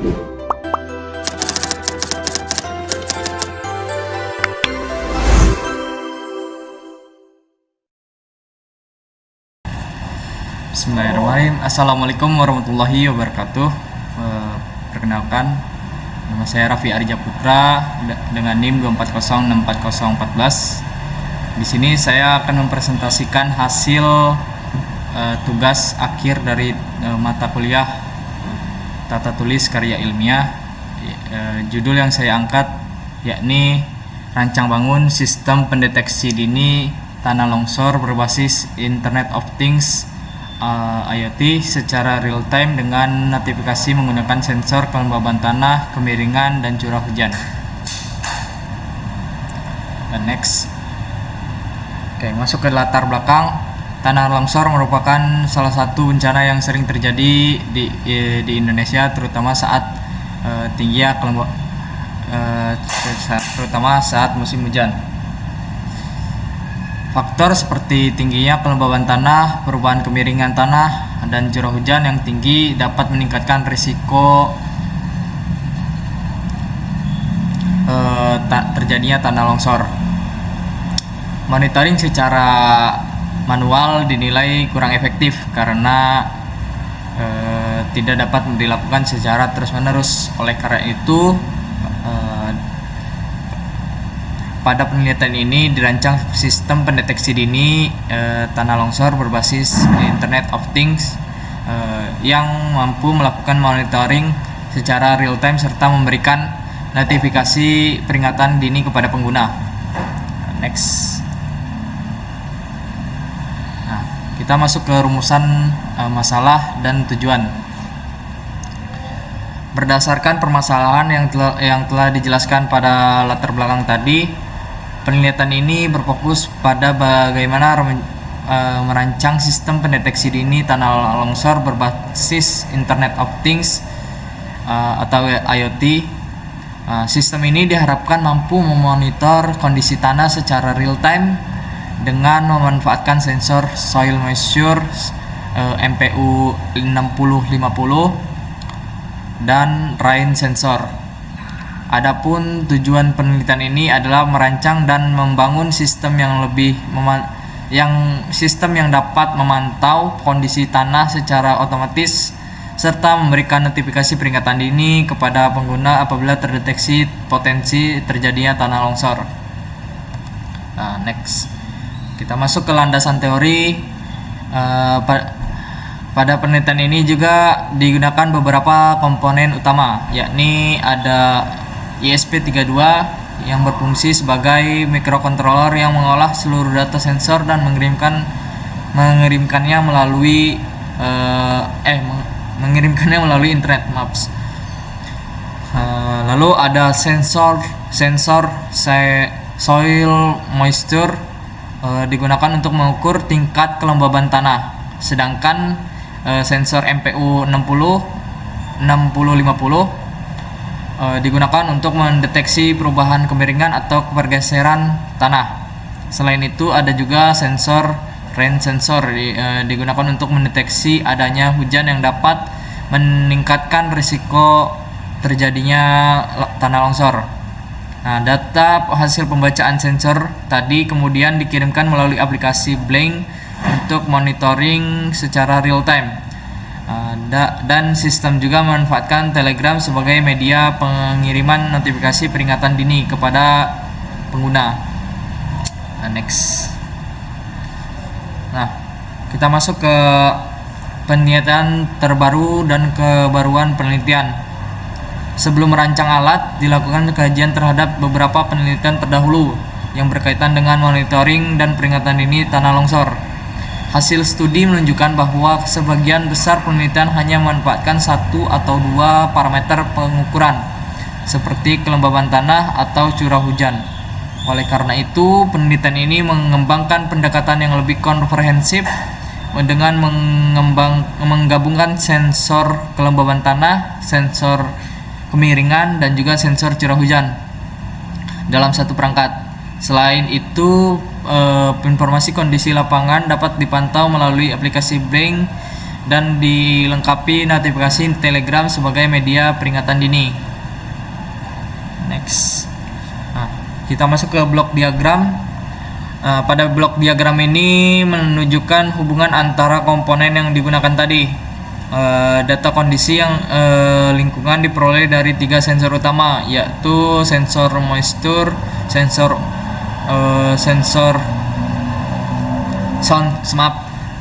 Bismillahirrahmanirrahim. Assalamualaikum warahmatullahi wabarakatuh. Perkenalkan, nama saya Raffi Arja Putra dengan NIM 240640414. Di sini saya akan mempresentasikan hasil tugas akhir dari mata kuliah Tata Tulis Karya Ilmiah. Judul yang saya angkat yakni Rancang Bangun Sistem Pendeteksi Dini Tanah Longsor berbasis Internet of Things IoT secara real time dengan notifikasi menggunakan sensor kelembaban tanah, kemiringan, dan curah hujan. Dan next. Oke, masuk ke latar belakang. Tanah longsor merupakan salah satu bencana yang sering terjadi di Indonesia, terutama saat terutama saat musim hujan. Faktor seperti tingginya kelembaban tanah, perubahan kemiringan tanah, dan curah hujan yang tinggi dapat meningkatkan risiko terjadinya tanah longsor. Monitoring secara manual dinilai kurang efektif karena tidak dapat dilakukan secara terus-menerus. Oleh karena itu, pada penelitian ini dirancang sistem pendeteksi dini tanah longsor berbasis Internet of Things yang mampu melakukan monitoring secara real time serta memberikan notifikasi peringatan dini kepada pengguna. Next. Nah, kita masuk ke rumusan masalah dan tujuan. Berdasarkan permasalahan yang telah dijelaskan pada latar belakang tadi, penelitian ini berfokus pada bagaimana merancang sistem pendeteksi dini tanah longsor berbasis Internet of Things atau IoT. Sistem ini diharapkan mampu memonitor kondisi tanah secara real time dengan memanfaatkan sensor soil moisture MPU 6050 dan rain sensor. Adapun tujuan penelitian ini adalah merancang dan membangun sistem yang dapat memantau kondisi tanah secara otomatis serta memberikan notifikasi peringatan dini kepada pengguna apabila terdeteksi potensi terjadinya tanah longsor. Nah, next. Kita masuk ke landasan teori. Pada penelitian ini juga digunakan beberapa komponen utama, yakni ada ISP32 yang berfungsi sebagai microcontroller yang mengolah seluruh data sensor dan mengirimkannya melalui internet maps. Lalu ada sensor soil moisture digunakan untuk mengukur tingkat kelembaban tanah, sedangkan sensor MPU 6050 digunakan untuk mendeteksi perubahan kemiringan atau pergeseran tanah. Selain itu ada juga sensor rain sensor digunakan untuk mendeteksi adanya hujan yang dapat meningkatkan risiko terjadinya tanah longsor. Nah, data hasil pembacaan sensor tadi kemudian dikirimkan melalui aplikasi Blink untuk monitoring secara real time. Dan sistem juga memanfaatkan Telegram sebagai media pengiriman notifikasi peringatan dini kepada pengguna. Next. Nah, kita masuk ke penelitian terbaru dan kebaruan penelitian. Sebelum merancang alat, dilakukan kajian terhadap beberapa penelitian terdahulu yang berkaitan dengan monitoring dan peringatan dini tanah longsor. Hasil studi menunjukkan bahwa sebagian besar penelitian hanya memanfaatkan satu atau dua parameter pengukuran, seperti kelembaban tanah atau curah hujan. Oleh karena itu, penelitian ini mengembangkan pendekatan yang lebih komprehensif dengan menggabungkan sensor kelembaban tanah, sensor kemiringan, dan juga sensor curah hujan dalam satu perangkat. Selain itu, informasi kondisi lapangan dapat dipantau melalui aplikasi Blink dan dilengkapi notifikasi Telegram sebagai media peringatan dini. Next. Nah, kita masuk ke blok diagram. Pada blok diagram ini menunjukkan hubungan antara komponen yang digunakan tadi. Data kondisi yang lingkungan diperoleh dari 3 sensor utama, yaitu sensor moisture, sensor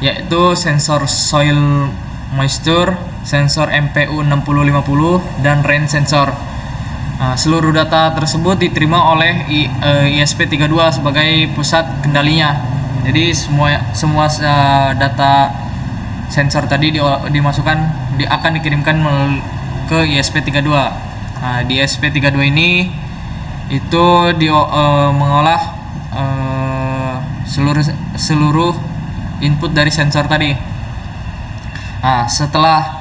yaitu sensor soil moisture, sensor MPU 6050 dan rain sensor. Seluruh data tersebut diterima oleh ISP32 sebagai pusat kendalinya. Jadi semua data sensor tadi akan dikirimkan ke ISP32. Di ISP32 ini itu mengolah seluruh input dari sensor tadi. Setelah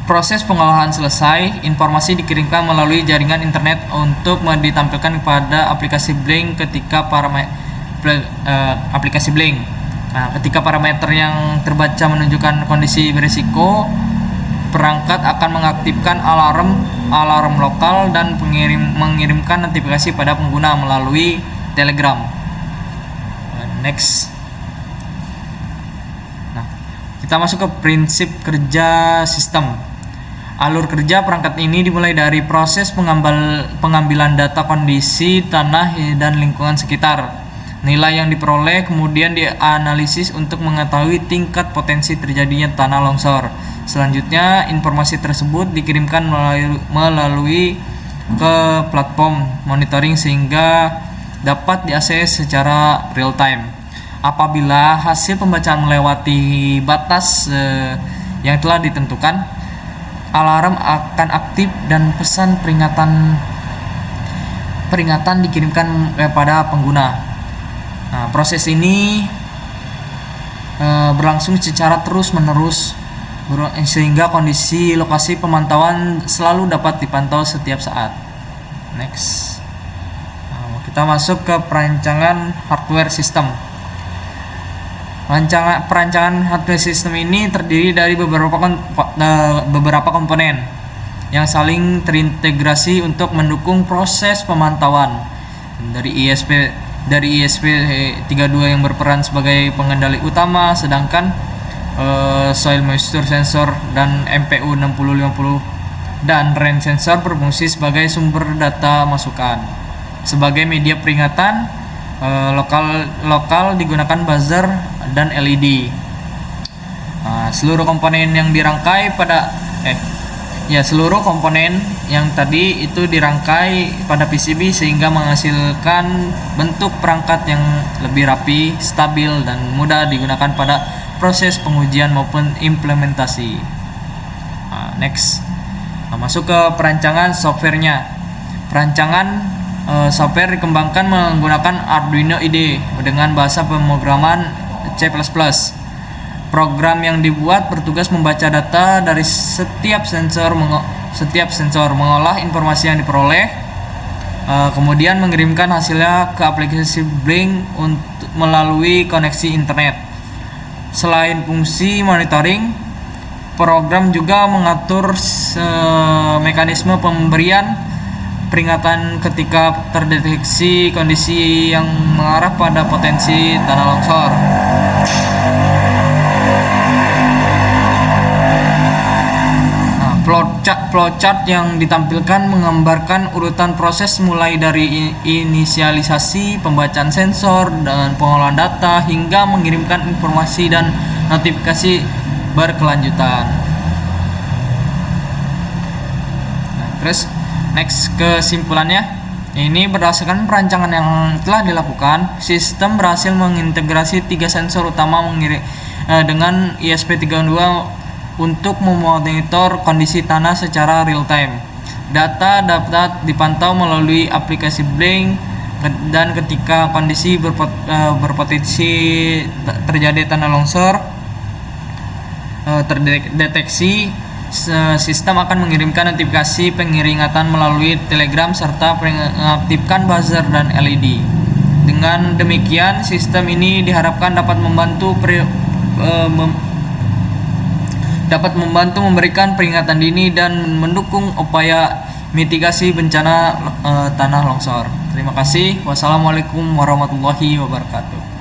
proses pengolahan selesai, informasi dikirimkan melalui jaringan internet untuk ditampilkan kepada aplikasi Blink ketika ketika parameter yang terbaca menunjukkan kondisi berisiko, perangkat akan mengaktifkan alarm lokal dan mengirimkan notifikasi pada pengguna melalui Telegram. Next. Kita masuk ke prinsip kerja sistem. Alur kerja perangkat ini dimulai dari proses pengambilan data kondisi tanah dan lingkungan sekitar. Nilai yang diperoleh kemudian dianalisis untuk mengetahui tingkat potensi terjadinya tanah longsor. Selanjutnya, informasi tersebut dikirimkan melalui ke platform monitoring sehingga dapat diakses secara real time. Apabila hasil pembacaan melewati batas yang telah ditentukan, alarm akan aktif dan pesan peringatan dikirimkan kepada pengguna. Proses ini berlangsung secara terus-menerus sehingga kondisi lokasi pemantauan selalu dapat dipantau setiap saat. Next. Kita masuk ke perancangan hardware system. Perancangan hardware system ini terdiri dari beberapa komponen yang saling terintegrasi untuk mendukung proses pemantauan. Dari ISP32 yang berperan sebagai pengendali utama, sedangkan soil moisture sensor dan MPU 6050 dan rain sensor berfungsi sebagai sumber data masukan. Sebagai media peringatan, lokal digunakan buzzer dan LED. Seluruh komponen yang tadi itu dirangkai pada PCB sehingga menghasilkan bentuk perangkat yang lebih rapi, stabil dan mudah digunakan pada proses pengujian maupun implementasi. Next. Masuk ke perancangan softwarenya. Perancangan software dikembangkan menggunakan Arduino IDE dengan bahasa pemrograman C++. Program yang dibuat bertugas membaca data dari setiap sensor, mengolah informasi yang diperoleh, kemudian mengirimkan hasilnya ke aplikasi Blink untuk melalui koneksi internet. Selain fungsi monitoring, program juga mengatur mekanisme pemberian peringatan ketika terdeteksi kondisi yang mengarah pada potensi tanah longsor. Flowchart yang ditampilkan menggambarkan urutan proses mulai dari inisialisasi, pembacaan sensor, dan pengolahan data hingga mengirimkan informasi dan notifikasi berkelanjutan. Terus next, kesimpulannya, ini berdasarkan perancangan yang telah dilakukan, sistem berhasil mengintegrasi 3 sensor utama dengan ISP32 untuk memonitor kondisi tanah secara real time. Data dapat dipantau melalui aplikasi Blink dan ketika kondisi berpotensi terjadi tanah longsor terdeteksi, sistem akan mengirimkan notifikasi pengeringatan melalui Telegram serta mengaktifkan buzzer dan LED. Dengan demikian, sistem ini diharapkan dapat membantu dapat membantu memberikan peringatan dini dan mendukung upaya mitigasi bencana tanah longsor. Terima kasih. Wassalamualaikum warahmatullahi wabarakatuh.